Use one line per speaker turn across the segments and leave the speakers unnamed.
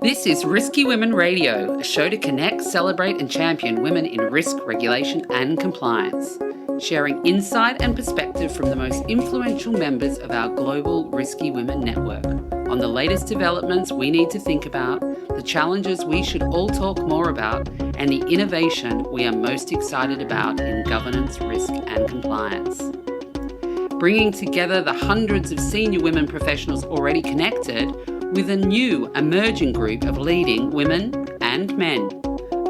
This is Risky Women Radio, a show to connect, celebrate and champion women in risk, regulation and compliance, sharing insight and perspective from the most influential members of our global Risky Women network on the latest developments we need to think about, the challenges we should all talk more about, and the innovation we are most excited about in governance, risk and compliance. Bringing together the hundreds of senior women professionals already connected with a new emerging group of leading women and men.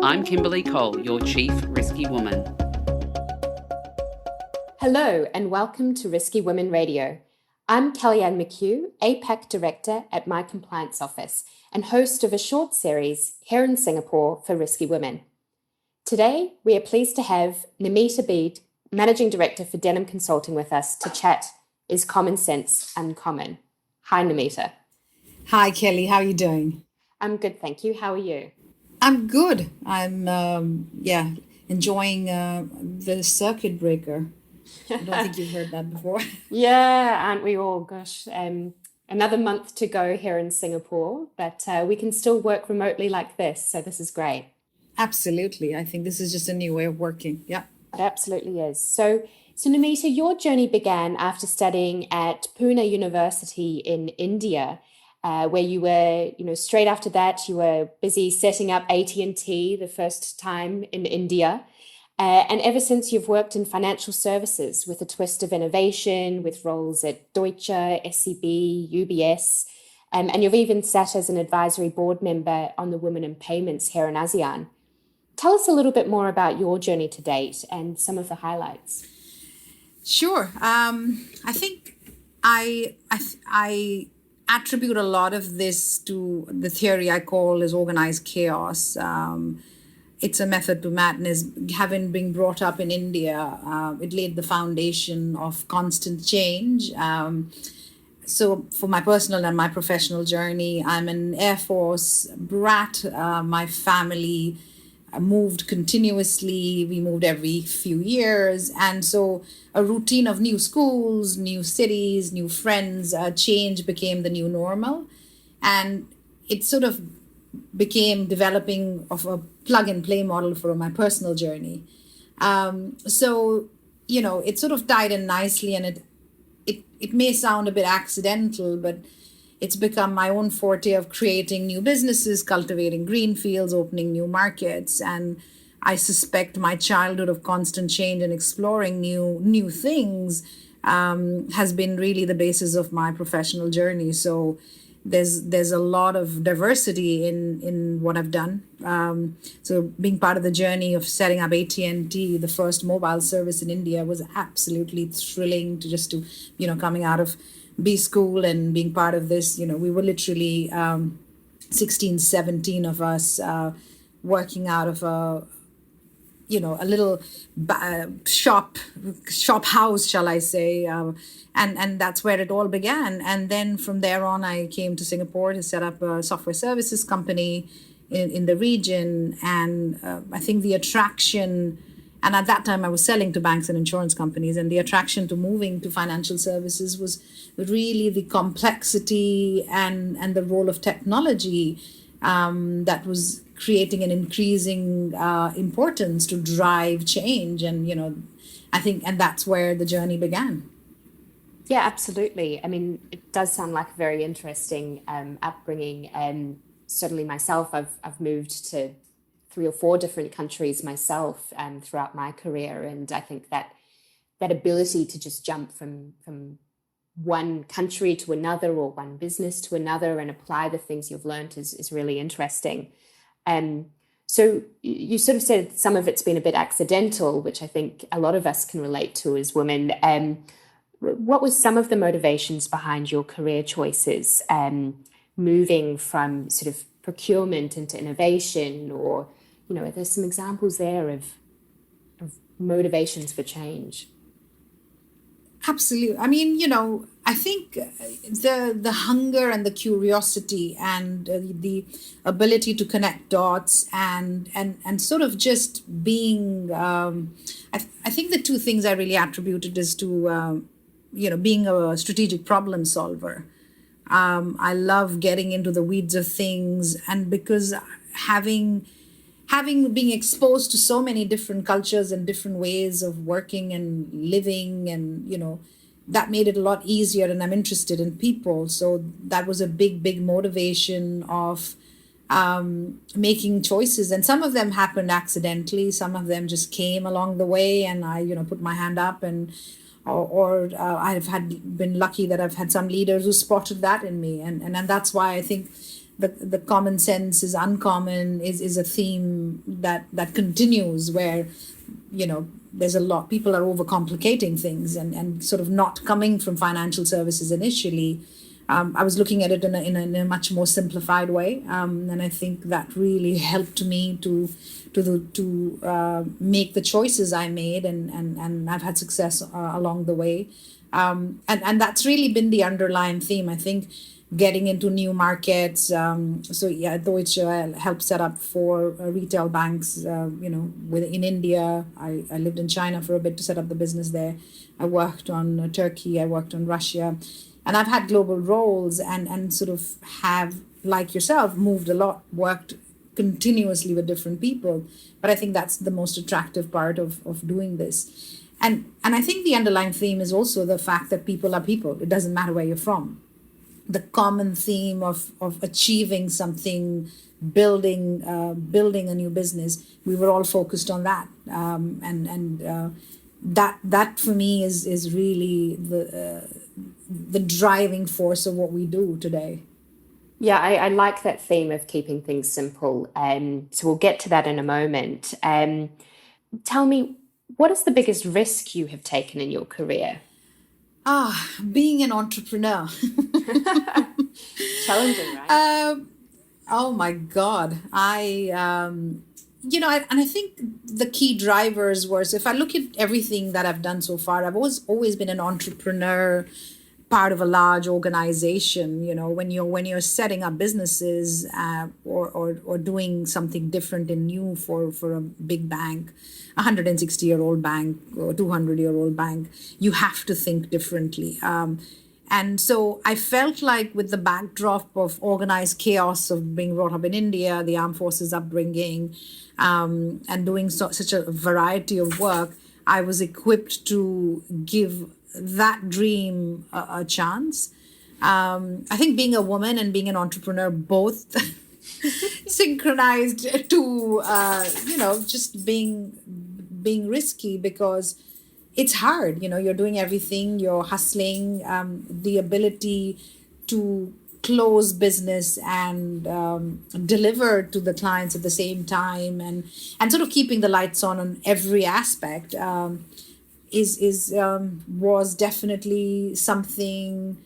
I'm Kimberly Cole, your Chief Risky Woman.
Hello and welcome to Risky Women Radio. I'm Kellyanne McHugh, APAC Director at My Compliance Office and host of a short series here in Singapore for Risky Women. Today, we are pleased to have Namita Bhide, Managing Director for Denim Consulting with us to chat Is Common Sense Uncommon? Hi, Namita.
Hi, Kelly. How are you doing?
I'm good, thank you. How are you?
I'm good. I'm enjoying the circuit breaker. I don't think you've heard that before.
Yeah, aren't we all? Gosh, another month to go here in Singapore, but we can still work remotely like this, so this is great.
Absolutely. I think this is just a new way of working. Yeah.
It absolutely is. So Namita, your journey began after studying at Pune University in India, where you were, straight after that, you were busy setting up AT&T the first time in India. And ever since, you've worked in financial services with a twist of innovation, with roles at Deutsche, SCB, UBS, and you've even sat as an advisory board member on the Women in Payments here in ASEAN. Tell us a little bit more about your journey to date and some of the highlights.
Sure. I think I attribute a lot of this to the theory I call as organized chaos. It's a method to madness. Having been brought up in India, it laid the foundation of constant change. So for my personal and my professional journey, I'm an Air Force brat. My family moved continuously. We moved every few years. And so a routine of new schools, new cities, new friends, change became the new normal. And it sort of became developing of a plug and play model for my personal journey. It sort of tied in nicely, and it may sound a bit accidental, but it's become my own forte of creating new businesses, cultivating greenfields, opening new markets. And I suspect my childhood of constant change and exploring new things has been really the basis of my professional journey. So there's a lot of diversity in what I've done. So being part of the journey of setting up AT&T, the first mobile service in India, was absolutely thrilling to coming out of B school and being part of this. We were literally 16, 17 of us working out of a little shop house, shall I say. And that's where it all began. And then from there on, I came to Singapore to set up a software services company in the region. And I think the attraction, and at that time I was selling to banks and insurance companies, and the attraction to moving to financial services was really the complexity and the role of technology that was creating an increasing importance to drive change. And, I think, and that's where the journey began.
Yeah, absolutely. I mean, it does sound like a very interesting upbringing. And certainly myself, I've moved to 3 or 4 different countries myself throughout my career. And I think that ability to just jump from one country to another or one business to another and apply the things you've learned is really interesting. So you sort of said some of it's been a bit accidental, which I think a lot of us can relate to as women. What was some of the motivations behind your career choices, moving from sort of procurement into innovation, or, there's some examples there of motivations for change?
Absolutely. I mean, I think the hunger and the curiosity and the ability to connect dots and sort of just being, I think the 2 things I really attributed is to, being a strategic problem solver. I love getting into the weeds of things, and because having being exposed to so many different cultures and different ways of working and living, and that made it a lot easier, and I'm interested in people. So that was a big motivation of making choices, and some of them happened accidentally, some of them just came along the way, and I put my hand up, and or I've been lucky that I've had some leaders who spotted that in me, and that's why I think the common sense is uncommon is a theme that continues, where there's a lot, people are overcomplicating things and sort of not coming from financial services initially. I was looking at it in a much more simplified way, and I think that really helped me to make the choices I made, and I've had success along the way, and that's really been the underlying theme. I think getting into new markets. Deutsche helped set up 4 retail banks. In India. I lived in China for a bit to set up the business there. I worked on Turkey. I worked on Russia. And I've had global roles and sort of have, like yourself, moved a lot, worked continuously with different people. But I think that's the most attractive part of doing this. And I think the underlying theme is also the fact that people are people. It doesn't matter where you're from. The common theme of achieving something, building a new business, we were all focused on that. That for me is really the driving force of what we do today.
Yeah, I like that theme of keeping things simple. So we'll get to that in a moment. Tell me, what is the biggest risk you have taken in your career?
Being an entrepreneur.
Challenging, right?
Oh my God. And I think the key drivers were, so if I look at everything that I've done so far, I've always been an entrepreneur, part of a large organization. When you're setting up businesses or doing something different and new for a big bank, 160-year-old bank or 200-year-old bank, you have to think differently. And so I felt like, with the backdrop of organized chaos of being brought up in India, the armed forces upbringing, and doing such a variety of work, I was equipped to give that dream a chance. I think being a woman and being an entrepreneur both synchronized to, just being risky, because it's hard. You're doing everything, you're hustling, the ability to close business and deliver to the clients at the same time, and sort of keeping the lights on every aspect was definitely something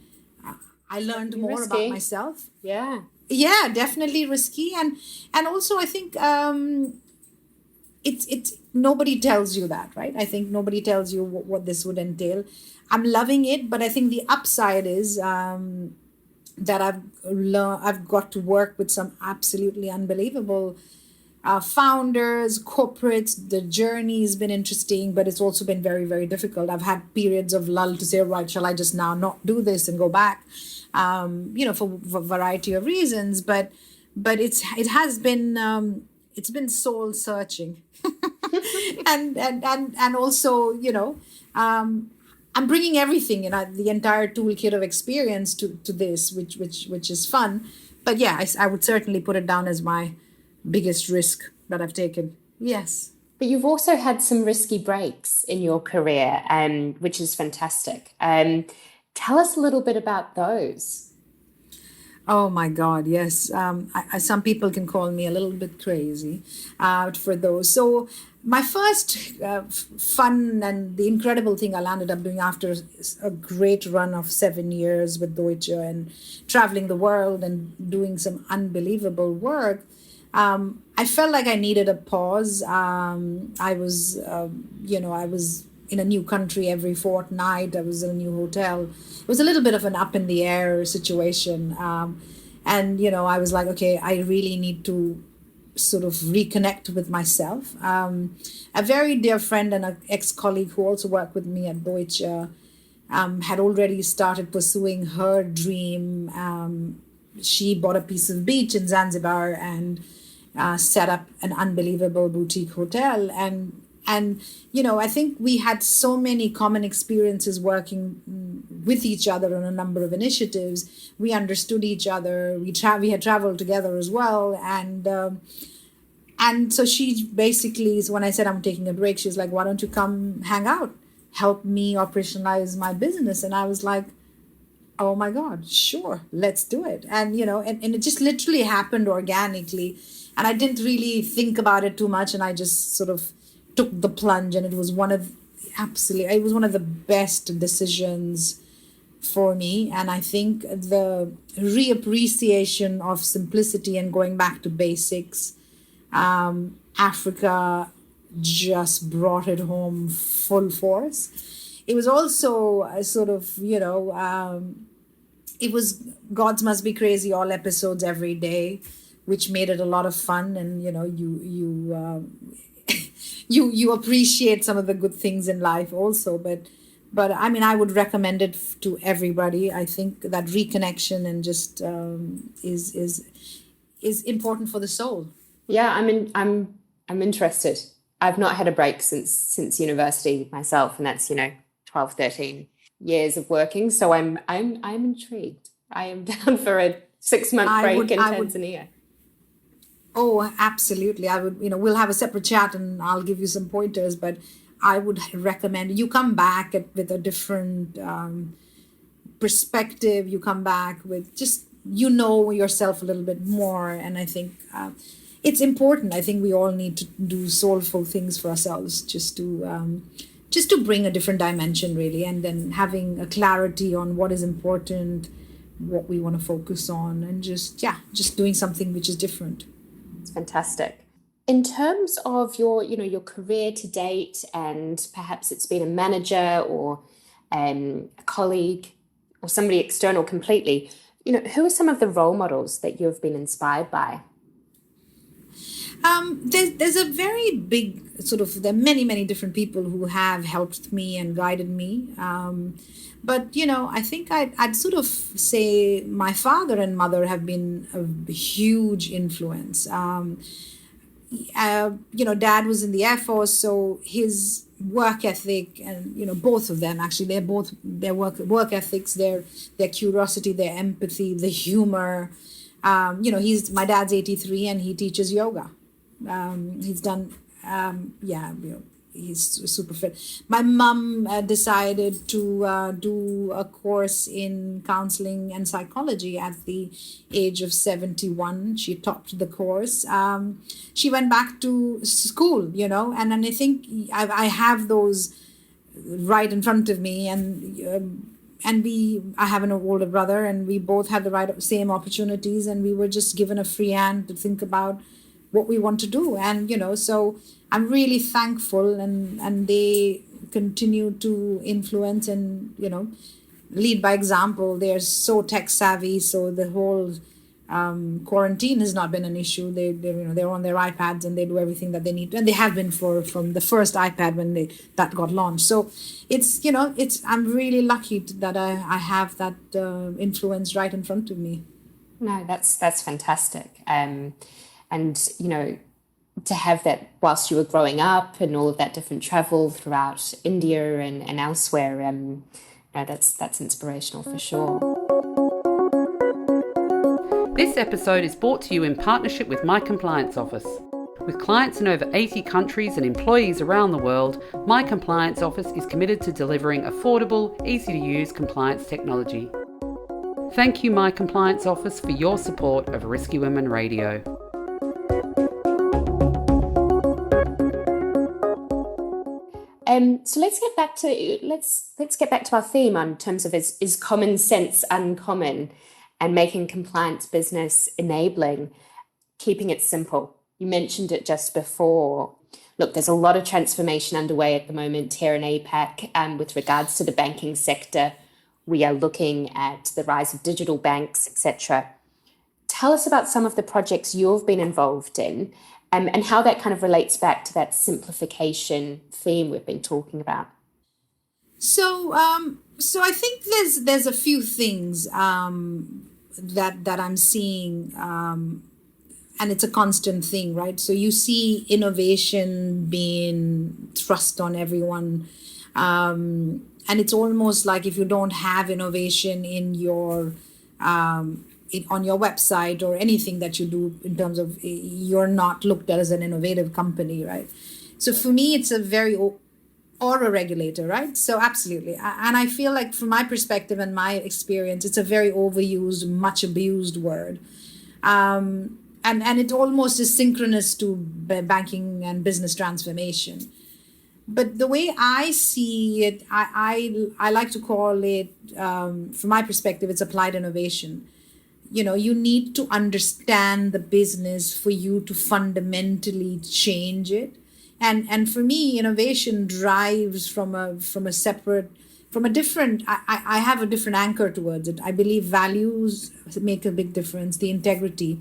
I learned more
risky.
about myself.
Yeah,
definitely risky, and also I think it's nobody tells you that, right? I think nobody tells you what this would entail. I'm loving it, but I think the upside is that I've got to work with some absolutely unbelievable founders, corporates. The journey has been interesting, but it's also been very, very difficult. I've had periods of lull to say, right, shall I just now not do this and go back? For a variety of reasons, but it has been it's been soul searching, and also I'm bringing everything, the entire toolkit of experience to this, which is fun. But yeah, I would certainly put it down as my biggest risk that I've taken. Yes.
But you've also had some risky breaks in your career, which is fantastic. Tell us a little bit about those.
Oh my God, yes. Some people can call me a little bit crazy for those. So my first fun and the incredible thing I landed up doing after a great run of 7 years with Deutsche and traveling the world and doing some unbelievable work, I felt like I needed a pause. I was in a new country every fortnight. I was in a new hotel. It was a little bit of an up in the air situation. And I was like, okay, I really need to sort of reconnect with myself. A very dear friend and an ex-colleague who also worked with me at Deutsche had already started pursuing her dream. She bought a piece of beach in Zanzibar and set up an unbelievable boutique hotel. And I think we had so many common experiences working with each other on a number of initiatives. We understood each other. We had traveled together as well. And so she basically, when I said I'm taking a break, she was like, why don't you come hang out? Help me operationalize my business. And I was like, oh my God, sure, let's do it. And, and it just literally happened organically. And I didn't really think about it too much. And I just sort of took the plunge, and it was one of the best decisions for me. And I think the reappreciation of simplicity and going back to basics, Africa just brought it home full force. It was also a sort of, it was Gods Must Be Crazy all episodes every day, which made it a lot of fun. And, you appreciate some of the good things in life also. But I mean, I would recommend it to everybody. I think that reconnection and just is important for the soul.
Yeah, I'm interested. I've not had a break since university myself, and that's 12, 13 years of working. So I'm intrigued. I am down for a 6-month break in Tanzania.
Oh, absolutely. I would, we'll have a separate chat and I'll give you some pointers, but I would recommend you come back with a different perspective. You come back with just, yourself a little bit more. And I think it's important. I think we all need to do soulful things for ourselves just to bring a different dimension, really. And then having a clarity on what is important, what we want to focus on, and just doing something which is different.
It's fantastic. In terms of your career to date, and perhaps it's been a manager or a colleague or somebody external completely, who are some of the role models that you've been inspired by?
There's a very big there are many, many different people who have helped me and guided me. But, I think I'd sort of say my father and mother have been a huge influence. Dad was in the Air Force, so his work ethic and, both of them, actually, their work ethics, their curiosity, their empathy, the humor. My dad's 83 and he teaches yoga. He's done, he's super fit. My mom decided to do a course in counseling and psychology at the age of 71. She topped the course. She went back to school, and then I think I have those right in front of me, and I have an older brother, and we both had the same opportunities, and we were just given a free hand to think about what we want to do. And, so I'm really thankful, and they continue to influence and, lead by example. They're so tech savvy. So the whole quarantine has not been an issue. They're on their iPads and they do everything that they need. And they have been from the first iPad when that got launched. So I'm really lucky that I have that influence right in front of me.
No, that's fantastic. And, to have that whilst you were growing up and all of that different travel throughout India and elsewhere, that's inspirational for sure.
This episode is brought to you in partnership with My Compliance Office. With clients in over 80 countries and employees around the world, My Compliance Office is committed to delivering affordable, easy-to-use compliance technology. Thank you, My Compliance Office, for your support of Risky Women Radio.
So let's get back to our theme in terms of is common sense uncommon, and making compliance business enabling, keeping it simple. You mentioned it just before. Look, there's a lot of transformation underway at the moment here in APAC with regards to the banking sector. We are looking at the rise of digital banks, etc. Tell us about some of the projects you've been involved in, and how that kind of relates back to that simplification theme we've been talking about.
So I think there's a few things that I'm seeing, and it's a constant thing, right? So you see innovation being thrust on everyone, and it's almost like if you don't have innovation in your on your website or anything that you do in terms of you're not looked at as an innovative company, right? So for me, it's a very or a regulator, right? So absolutely. And I feel like from my perspective and my experience, it's a very overused, much abused word. And it almost is synchronous to banking and business transformation. But the way I see it, I like to call it, from my perspective, it's applied innovation. You need to understand the business for you to fundamentally change it. And for me, innovation drives from a different, I have a different anchor towards it. I believe values make a big difference, the integrity,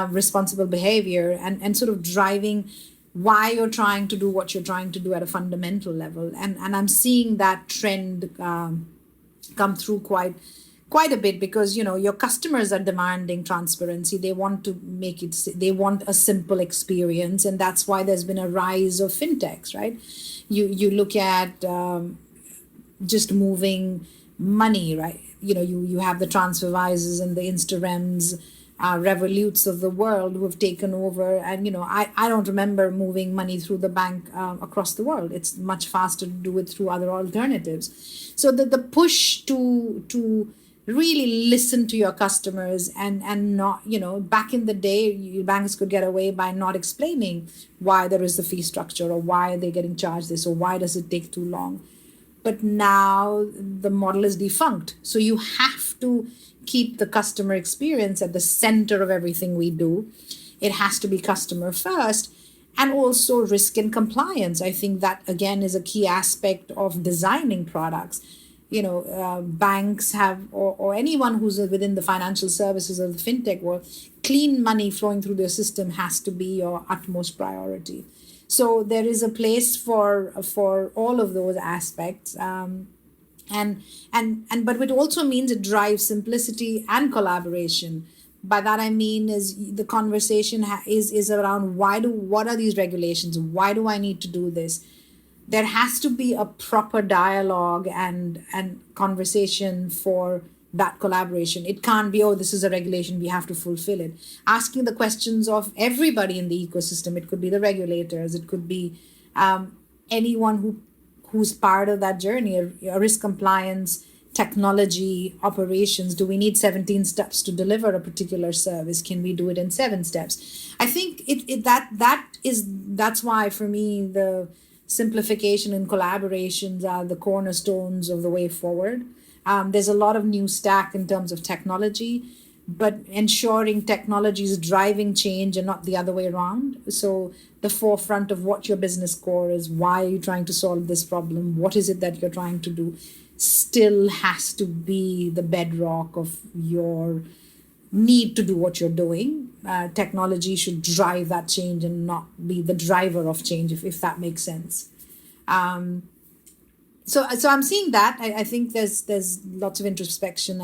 responsible behavior, and sort of driving why you're trying to do what you're trying to do at a fundamental level. And I'm seeing that trend come through quite a bit, because your customers are demanding transparency. They want to they want a simple experience, and that's why there's been a rise of fintechs, right? You look at just moving money, right? You have the TransferWises and the Instarems, Revoluts of the world who have taken over. And I don't remember moving money through the bank across the world. It's much faster to do it through other alternatives. So the push to really listen to your customers and not, back in the day, banks could get away by not explaining why there is the fee structure, or why they're getting charged this, or why does it take too long. But now the model is defunct. So you have to keep the customer experience at the center of everything we do. It has to be customer first. And also risk and compliance. I think that, again, is a key aspect of designing products. Banks have, or anyone who's within the financial services or the fintech world, clean money flowing through their system has to be your utmost priority. So there is a place for all of those aspects. But it also means it drives simplicity and collaboration. By that I mean is the conversation is around what are these regulations? Why do I need to do this? There has to be a proper dialogue and conversation for that collaboration. It can't be, this is a regulation, we have to fulfill it. Asking the questions of everybody in the ecosystem. It could be the regulators. It could be anyone who's part of that journey, a risk compliance, technology, operations. Do we need 17 steps to deliver a particular service? Can we do it in 7 steps? I think that's why for me the simplification and collaborations are the cornerstones of the way forward. There's a lot of new stack in terms of technology, but ensuring technology is driving change and not the other way around. So the forefront of what your business core is, why are you trying to solve this problem? What is it that you're trying to do? Still has to be the bedrock of your need to do what you're doing. Technology should drive that change and not be the driver of change, if that makes sense. So I'm seeing that. I think there's lots of introspection.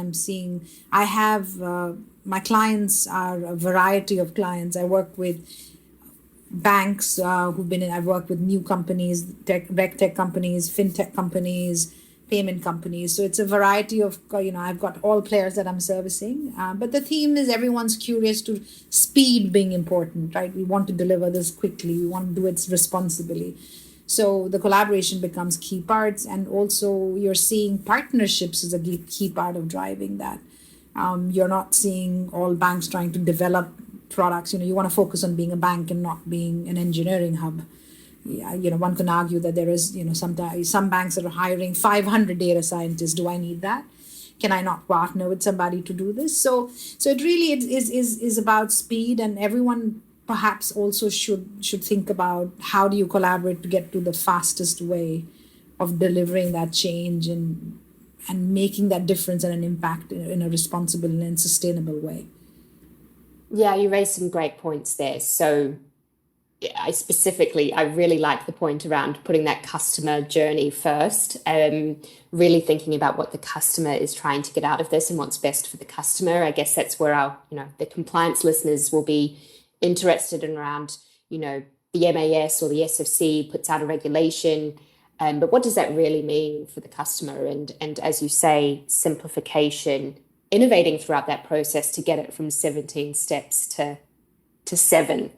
I have my clients are a variety of clients. I work with banks I've worked with new companies, reg tech companies, fintech companies, payment companies. So it's a variety of, I've got all players that I'm servicing. But the theme is everyone's curious to speed being important, right? We want to deliver this quickly. We want to do it responsibly. So the collaboration becomes key parts. And also you're seeing partnerships as a key part of driving that. You're not seeing all banks trying to develop products. You want to focus on being a bank and not being an engineering hub. Yeah, one can argue that there is, sometimes some banks that are hiring 500 data scientists. Do I need that? Can I not partner with somebody to do this? So it really is about speed, and everyone perhaps also should think about how do you collaborate to get to the fastest way of delivering that change and making that difference and an impact in a responsible and sustainable way.
Yeah, you raised some great points there. So I really like the point around putting that customer journey first, really thinking about what the customer is trying to get out of this and what's best for the customer. I guess that's where the compliance listeners will be interested in around, the MAS or the SFC puts out a regulation. But what does that really mean for the customer? And as you say, simplification, innovating throughout that process to get it from 17 steps to 7.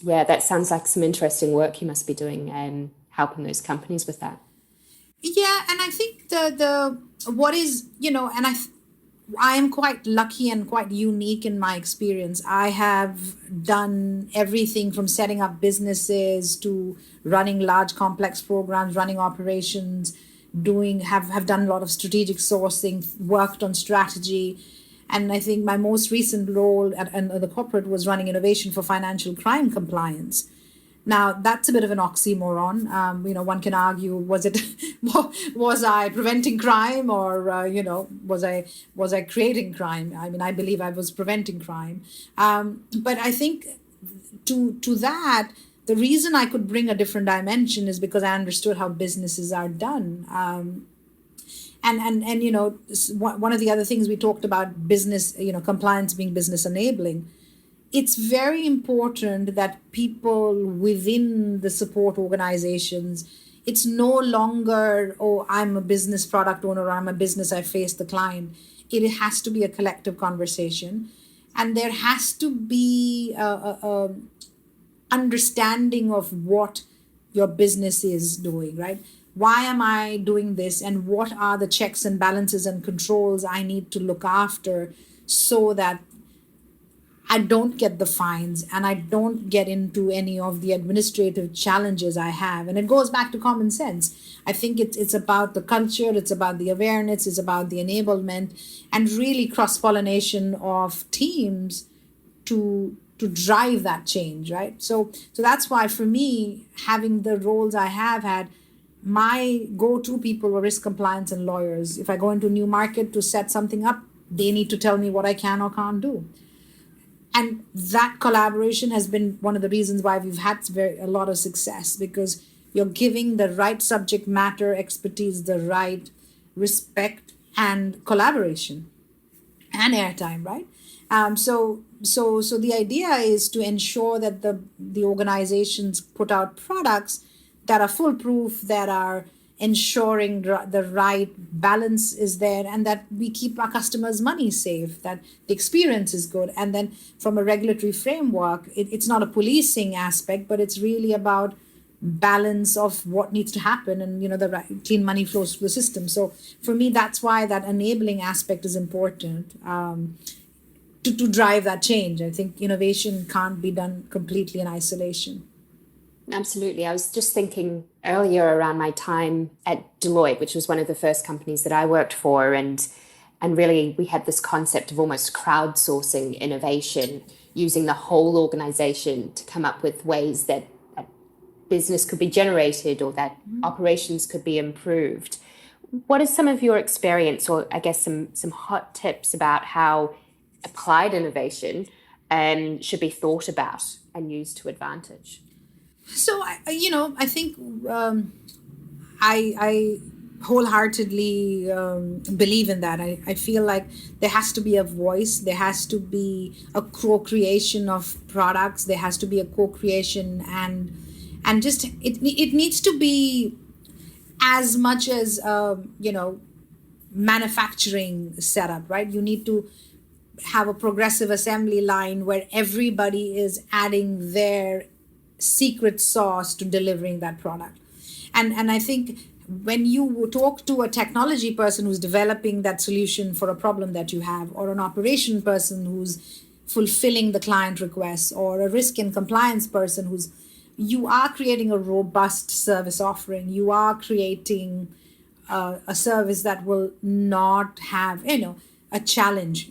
Yeah, that sounds like some interesting work you must be doing, helping those companies with that.
Yeah, and I think the what is, and I am quite lucky and quite unique in my experience. I have done everything from setting up businesses to running large complex programs, running operations, have done a lot of strategic sourcing, worked on strategy. And I think my most recent role at the corporate was running innovation for financial crime compliance. Now, that's a bit of an oxymoron. One can argue, was I preventing crime, or was I creating crime? I mean, I believe I was preventing crime. But I think to that, the reason I could bring a different dimension is because I understood how businesses are done. And one of the other things we talked about, business, compliance being business enabling. It's very important that people within the support organizations, it's no longer, oh, I'm a business product owner, or I'm a business, I face the client. It has to be a collective conversation. And there has to be a understanding of what your business is doing, right? Why am I doing this? And what are the checks and balances and controls I need to look after so that I don't get the fines and I don't get into any of the administrative challenges I have. And it goes back to common sense. I think it's about the culture, it's about the awareness, it's about the enablement, and really cross-pollination of teams to drive that change, right? So that's why for me, having the roles I have had, my go-to people were risk compliance and lawyers. If I go into a new market to set something up, they need to tell me what I can or can't do. And that collaboration has been one of the reasons why we've had a lot of success, because you're giving the right subject matter expertise, the right respect and collaboration and airtime, right? So the idea is to ensure that the organizations put out products that are foolproof, that are ensuring the right balance is there, and that we keep our customers' money safe, that the experience is good. And then from a regulatory framework, it's not a policing aspect, but it's really about balance of what needs to happen, and the right, clean money flows through the system. So for me, that's why that enabling aspect is important to drive that change. I think innovation can't be done completely in isolation.
Absolutely. I was just thinking earlier around my time at Deloitte, which was one of the first companies that I worked for, and really we had this concept of almost crowdsourcing innovation, using the whole organization to come up with ways that business could be generated or that operations could be improved. What is some of your experience, or I guess some hot tips about how applied innovation should be thought about and used to advantage?
So, I think I wholeheartedly believe in that. I feel like there has to be a voice, there has to be a co-creation of products, there has to be a co-creation, and just it needs to be as much as manufacturing setup, right? You need to have a progressive assembly line where everybody is adding their secret sauce to delivering that product. And I think when you talk to a technology person who's developing that solution for a problem that you have, or an operation person who's fulfilling the client requests, or a risk and compliance person you are creating a robust service offering. You are creating a service that will not have, a challenge,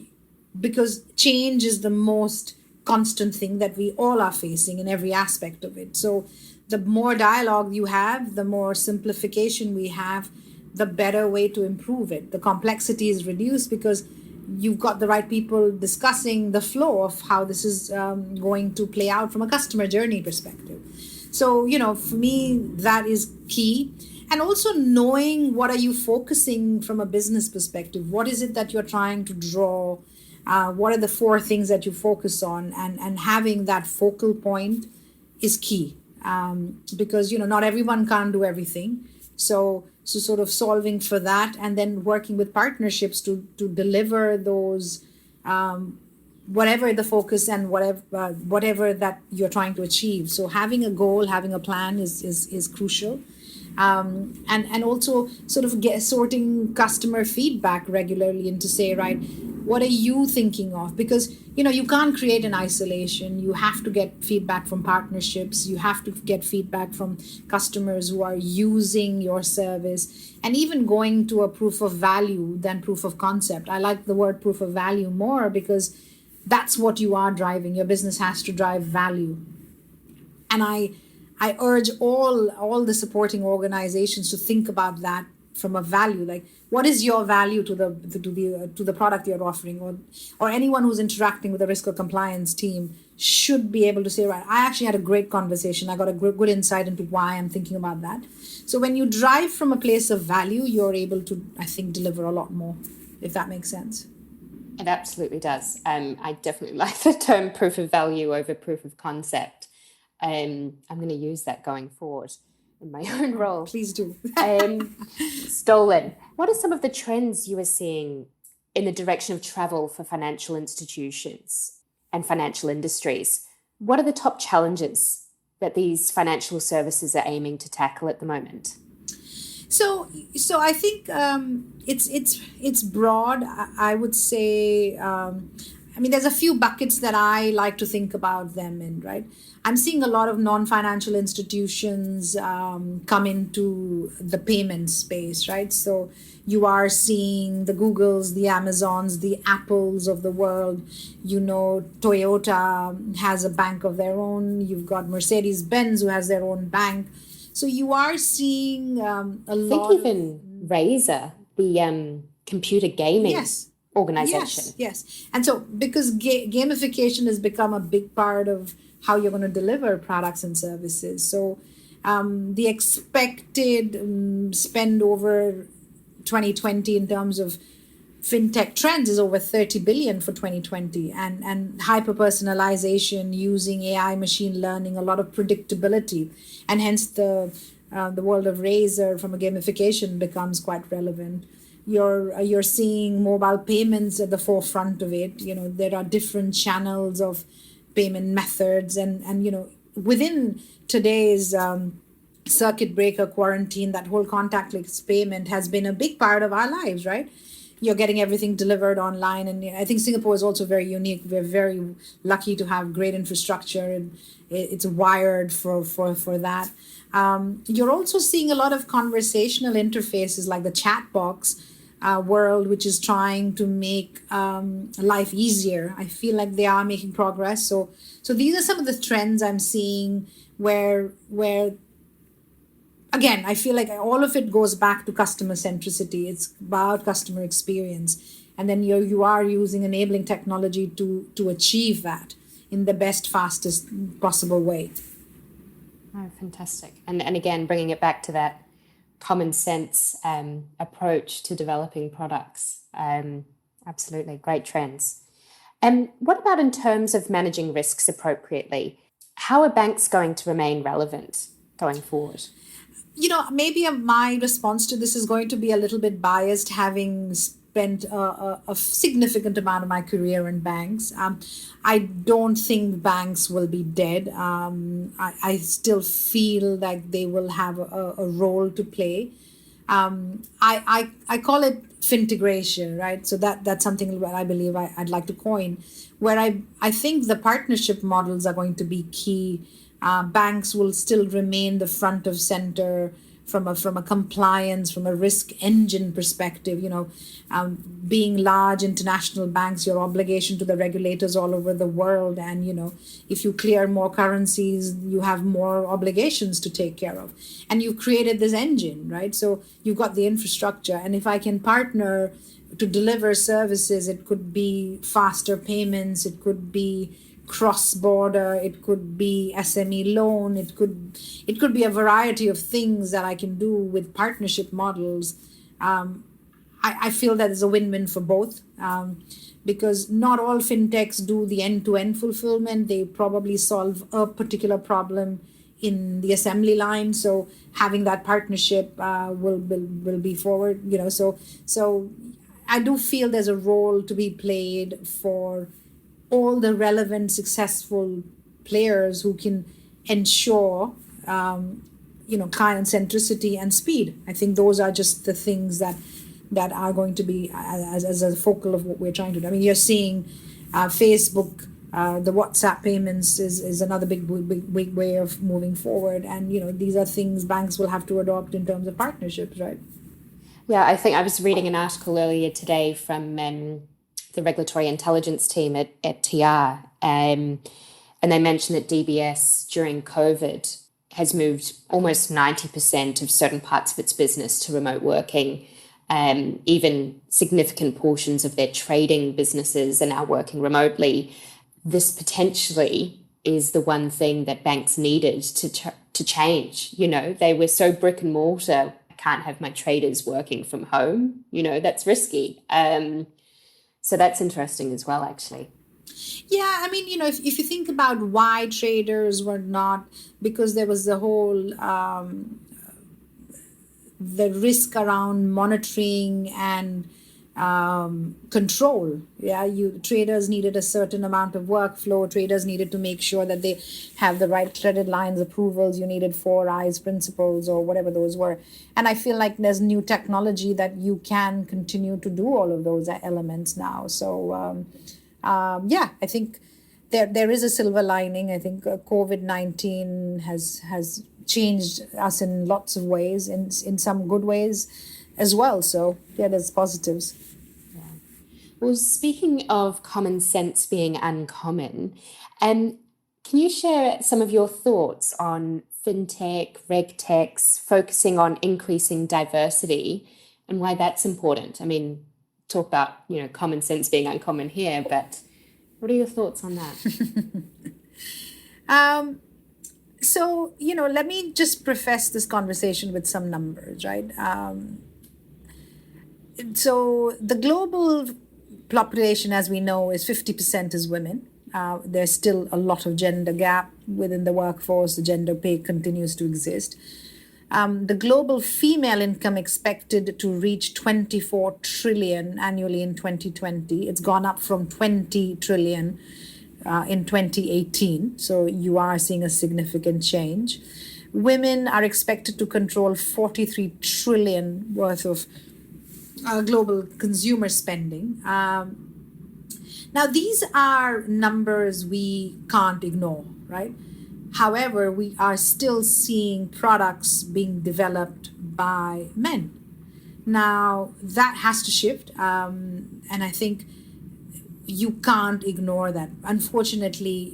because change is the most constant thing that we all are facing in every aspect of it. So the more dialogue you have, the more simplification we have, the better way to improve it. The complexity is reduced because you've got the right people discussing the flow of how this is going to play out from a customer journey perspective. So, for me, that is key. And also knowing what are you focusing from a business perspective. What is it that you're trying to draw? What are the 4 things that you focus on? And having that focal point is key. Because, not everyone can do everything. So sort of solving for that and then working with partnerships to deliver those, whatever the focus and whatever that you're trying to achieve. So having a goal, having a plan is crucial. And also sort of sorting customer feedback regularly and to say, right, what are you thinking of? Because, you can't create in isolation. You have to get feedback from partnerships. You have to get feedback from customers who are using your service, and even going to a proof of value than proof of concept. I like the word proof of value more because that's what you are driving. Your business has to drive value. And I urge all the supporting organizations to think about that from a value. Like, what is your value to the product you're offering, or anyone who's interacting with the risk or compliance team should be able to say, right, I actually had a great conversation. I got a good insight into why I'm thinking about that. So when you drive from a place of value, you're able to, I think, deliver a lot more, if that makes sense.
It absolutely does. I definitely like the term proof of value over proof of concept. I'm going to use that going forward in my own role.
Please do.
Stolen. What are some of the trends you are seeing in the direction of travel for financial institutions and financial industries? What are the top challenges that these financial services are aiming to tackle at the moment?
So I think it's broad. I would say, there's a few buckets that I like to think about them in, right? I'm seeing a lot of non-financial institutions come into the payment space, right? So you are seeing the Googles, the Amazons, the Apples of the world. Toyota has a bank of their own. You've got Mercedes-Benz who has their own bank. So you are seeing a lot.
I think even Razer, the computer gaming organization.
Yes. And so because gamification has become a big part of how you're going to deliver products and services. So the expected spend over 2020 in terms of fintech trends is over 30 billion for 2020, and hyper personalization using AI, machine learning, a lot of predictability, and hence the world of Razer from a gamification becomes quite relevant. You're seeing mobile payments at the forefront of it. There are different channels of payment methods, and within today's circuit breaker quarantine, that whole contactless payment has been a big part of our lives, right? You're getting everything delivered online. And I think Singapore is also very unique. We're very lucky to have great infrastructure, and it's wired for that. You're also seeing a lot of conversational interfaces like the chat box world, which is trying to make life easier. I feel like they are making progress. So these are some of the trends I'm seeing where again, I feel like all of it goes back to customer centricity. It's about customer experience. And then you are using enabling technology to achieve that in the best, fastest possible way.
Oh, fantastic. And again, bringing it back to that common sense approach to developing products. Absolutely. Great trends. And what about in terms of managing risks appropriately? How are banks going to remain relevant going forward?
Maybe my response to this is going to be a little bit biased, having spent a significant amount of my career in banks. I don't think banks will be dead. I still feel like they will have a role to play. I call it fintegration, right? So that's something that I believe I'd like to coin, where I think the partnership models are going to be key. Banks will still remain the front of center from a compliance, from a risk engine perspective. Being large international banks, your obligation to the regulators all over the world, and if you clear more currencies, you have more obligations to take care of, and you've created this engine, right? So you've got the infrastructure, and if I can partner to deliver services. It could be faster payments, it could be cross-border, it could be SME loan, it could be a variety of things that I can do with partnership models. I feel that is a win-win for both, because not all fintechs do the end-to-end fulfillment. They probably solve a particular problem in the assembly line. So having that partnership will be forward. So I do feel there's a role to be played for all the relevant, successful players who can ensure client centricity and speed. I think those are just the things that are going to be as a focal of what we're trying to do. I mean, you're seeing Facebook, the WhatsApp payments is another big way of moving forward. And, these are things banks will have to adopt in terms of partnerships, right?
Yeah, I think I was reading an article earlier today from the regulatory intelligence team at TR, and they mentioned that DBS during COVID has moved almost 90% of certain parts of its business to remote working. Even significant portions of their trading businesses are now working remotely. This potentially is the one thing that banks needed to change. They were so brick and mortar. I can't have my traders working from home. That's risky. So that's interesting as well, actually.
Yeah, I mean, if you think about why traders were not, because there was the whole the risk around monitoring and control. Yeah, traders needed a certain amount of workflow. Traders needed to make sure that they have the right credit lines approvals. You needed 4 eyes principles or whatever those were. And I feel like there's new technology that you can continue to do all of those elements now. So I think there is a silver lining. I think COVID-19 has changed us in lots of ways, in some good ways as well. So yeah, there's positives.
Yeah. Well, speaking of common sense being uncommon, can you share some of your thoughts on fintech, regtechs, focusing on increasing diversity and why that's important? I mean, talk about, common sense being uncommon here, but what are your thoughts on that?
So, let me just preface this conversation with some numbers, right? So the global population, as we know, is 50% is women. There's still a lot of gender gap within the workforce. The gender pay continues to exist. The global female income expected to reach 24 trillion annually in 2020. It's gone up from 20 trillion in 2018. So you are seeing a significant change. Women are expected to control 43 trillion worth of global consumer spending. Now, these are numbers we can't ignore, right? However, we are still seeing products being developed by men. Now, that has to shift. And I think you can't ignore that. Unfortunately,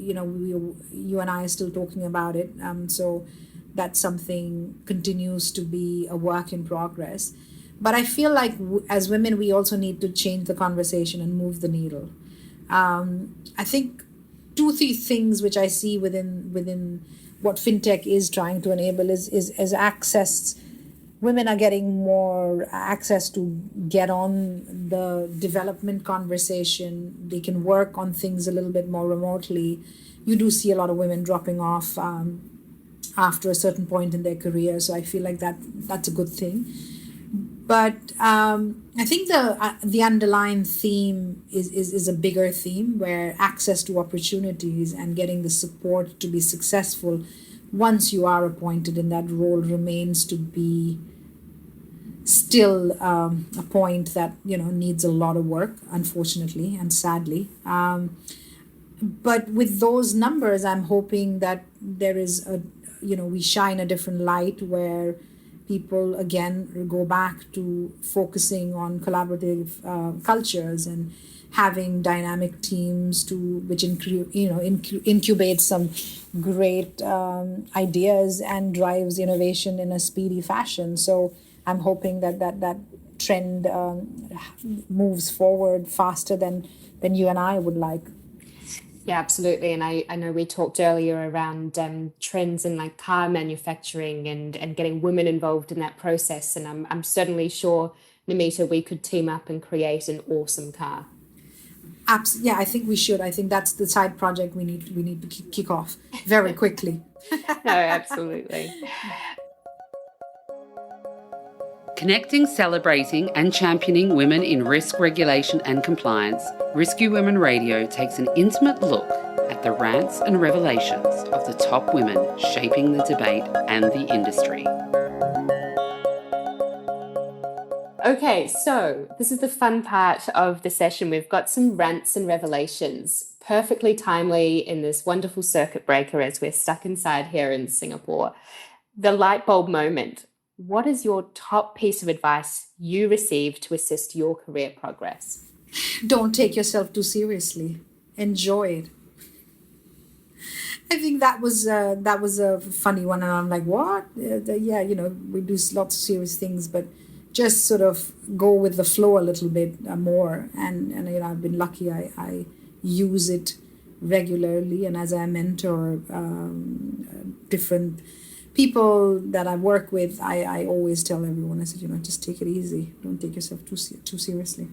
you and I are still talking about it. So that's something continues to be a work in progress. But I feel like as women, we also need to change the conversation and move the needle. I think 2-3 things which I see within what fintech is trying to enable is access. Women are getting more access to get on the development conversation. They can work on things a little bit more remotely. You do see a lot of women dropping off after a certain point in their career. So I feel like that's a good thing. But I think the underlying theme is a bigger theme, where access to opportunities and getting the support to be successful once you are appointed in that role remains to be still a point that needs a lot of work, unfortunately and sadly. But with those numbers, I'm hoping that there is we shine a different light where people again go back to focusing on collaborative cultures and having dynamic teams which incubate some great ideas and drives innovation in a speedy fashion. So I'm hoping that trend moves forward faster than you and I would like.
Yeah, absolutely. And I know we talked earlier around trends in like car manufacturing and getting women involved in that process. And I'm certainly sure, Namita, we could team up and create an awesome car.
Yeah, I think we should. I think that's the side project we need to kick off very quickly.
No, absolutely.
Connecting, celebrating, and championing women in risk regulation and compliance, Risky Women Radio takes an intimate look at the rants and revelations of the top women shaping the debate and the industry.
Okay, so this is the fun part of the session. We've got some rants and revelations, perfectly timely in this wonderful circuit breaker as we're stuck inside here in Singapore. The light bulb moment. What is your top piece of advice you received to assist your career progress?
Don't take yourself too seriously. Enjoy it. I think that was a funny one, and I'm like, what? Yeah, we do lots of serious things, but just sort of go with the flow a little bit more. And I've been lucky. I use it regularly, and as I mentor different people that I work with, I always tell everyone, I said, just take it easy. Don't take yourself too seriously.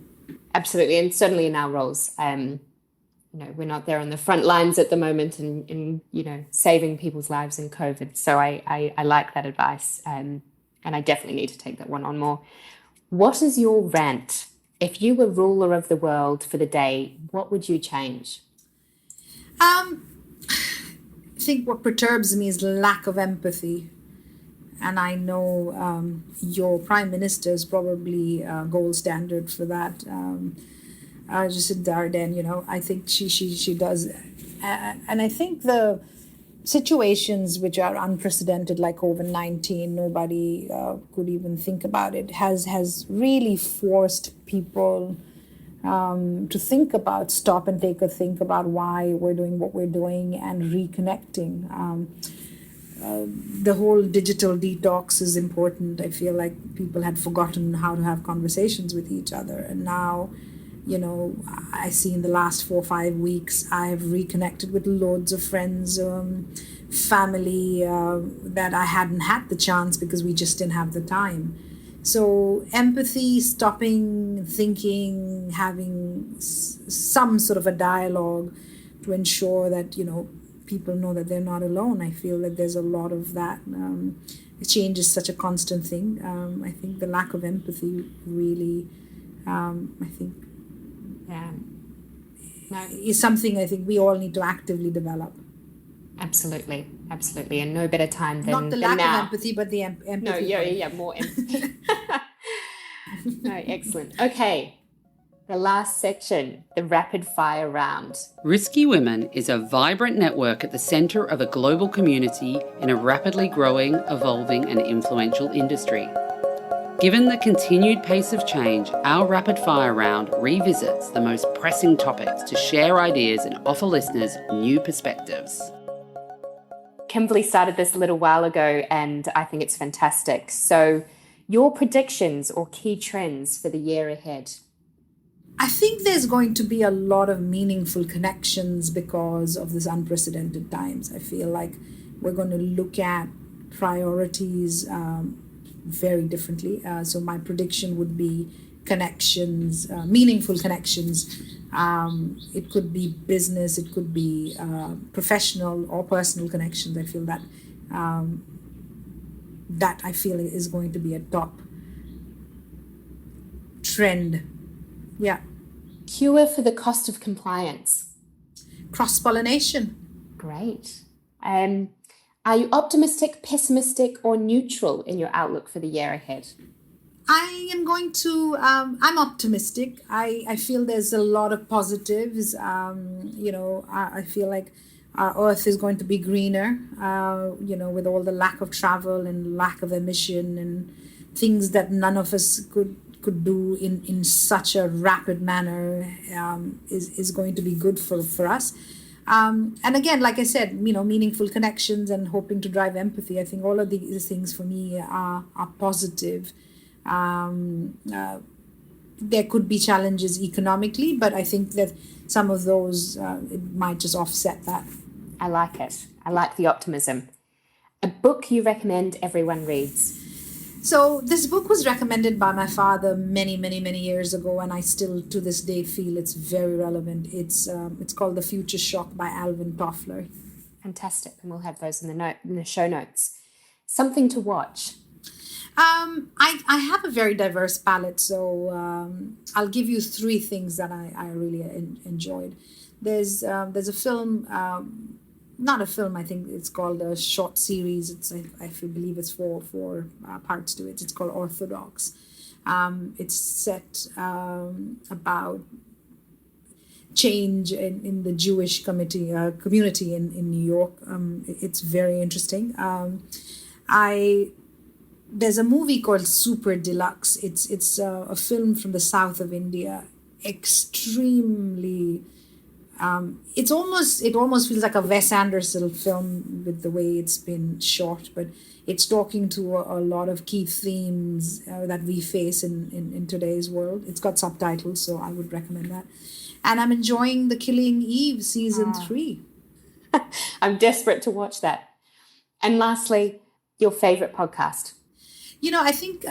Absolutely. And certainly in our roles, we're not there on the front lines at the moment in saving people's lives in COVID. So I like that advice. And I definitely need to take that one on more. What is your rant? If you were ruler of the world for the day, what would you change?
I think what perturbs me is lack of empathy. And I know your prime minister is probably gold standard for that. Jacinda Ardern, I think she does. And I think the situations which are unprecedented, like COVID-19, nobody could even think about it, has really forced people to stop and take a think about why we're doing what we're doing and reconnecting. The whole digital detox is important. I feel like people had forgotten how to have conversations with each other. And now, I see in the last 4 or 5 weeks, I've reconnected with loads of friends, family that I hadn't had the chance because we just didn't have the time. So empathy, stopping, thinking, having some sort of a dialogue to ensure that, people know that they're not alone. I feel that there's a lot of that. Change is such a constant thing. I think the lack of empathy really, is something I think we all need to actively develop.
Absolutely. And no better time than now.
Not the lack of empathy, but the empathy.
No, yeah, more empathy. No, excellent. Okay, the last section, the rapid fire round.
Risky Women is a vibrant network at the centre of a global community in a rapidly growing, evolving and influential industry. Given the continued pace of change, our rapid fire round revisits the most pressing topics to share ideas and offer listeners new perspectives.
Kimberly started this a little while ago, and I think it's fantastic. So, your predictions or key trends for the year ahead?
I think there's going to be a lot of meaningful connections because of this unprecedented times. I feel like we're going to look at priorities very differently. So my prediction would be connections, meaningful connections. It could be business, it could be professional or personal connections. I feel that that I feel is going to be a top trend. Yeah.
Cure for the cost of compliance.
Cross-pollination.
Great. Are you optimistic, pessimistic, or neutral in your outlook for the year ahead?
I am going to, I'm optimistic. I feel there's a lot of positives. I feel like our Earth is going to be greener, with all the lack of travel and lack of emission and things that none of us could do in such a rapid manner is going to be good for us. And again, like I said, meaningful connections and hoping to drive empathy. I think all of these things for me are positive. There could be challenges economically, but I think that some of those, it might just offset that.
I like it. I like the optimism. A book you recommend everyone reads?
So this book was recommended by my father many, many, many years ago, and I still to this day feel it's very relevant. It's called The Future Shock by Alvin Toffler.
Fantastic. And we'll have those in the show notes. Something to watch?
I have a very diverse palette, so I'll give you three things that I really enjoyed. There's a film, not a film, I think it's called a short series. I believe it's four parts to it. It's called Orthodox. It's set about change in the Jewish community in New York. It's very interesting. There's a movie called Super Deluxe. It's a film from the south of India. Extremely, it almost feels like a Wes Anderson film with the way it's been shot, but it's talking to a lot of key themes that we face in today's world. It's got subtitles, so I would recommend that. And I'm enjoying The Killing Eve season 3.
I'm desperate to watch that. And lastly, your favorite podcast?
I think,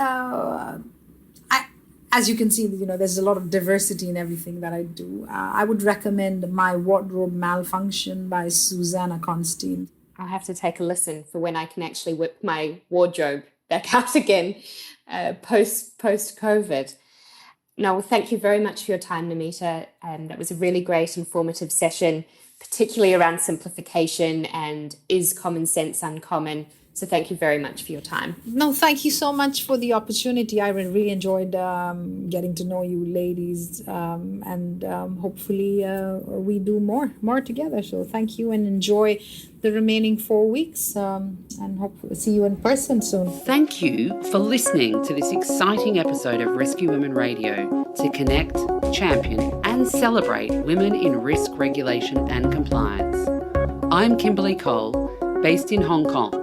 as you can see, there's a lot of diversity in everything that I do. I would recommend My Wardrobe Malfunction by Susanna Constantine.
I'll have to take a listen for when I can actually whip my wardrobe back out again post-COVID. No, well, thank you very much for your time, Namita. That was a really great, informative session, particularly around simplification and is common sense uncommon. So thank you very much for your time.
No, thank you so much for the opportunity. I really enjoyed getting to know you ladies, and hopefully we do more together. So thank you and enjoy the remaining 4 weeks, and hope to see you in person soon.
Thank you for listening to this exciting episode of Rescue Women Radio to connect, champion and celebrate women in risk regulation and compliance. I'm Kimberly Cole, based in Hong Kong.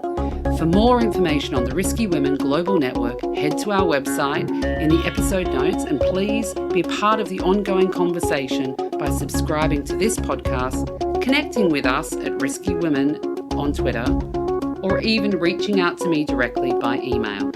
For more information on the Risky Women Global Network, head to our website in the episode notes, and please be a part of the ongoing conversation by subscribing to this podcast, connecting with us at Risky Women on Twitter, or even reaching out to me directly by email.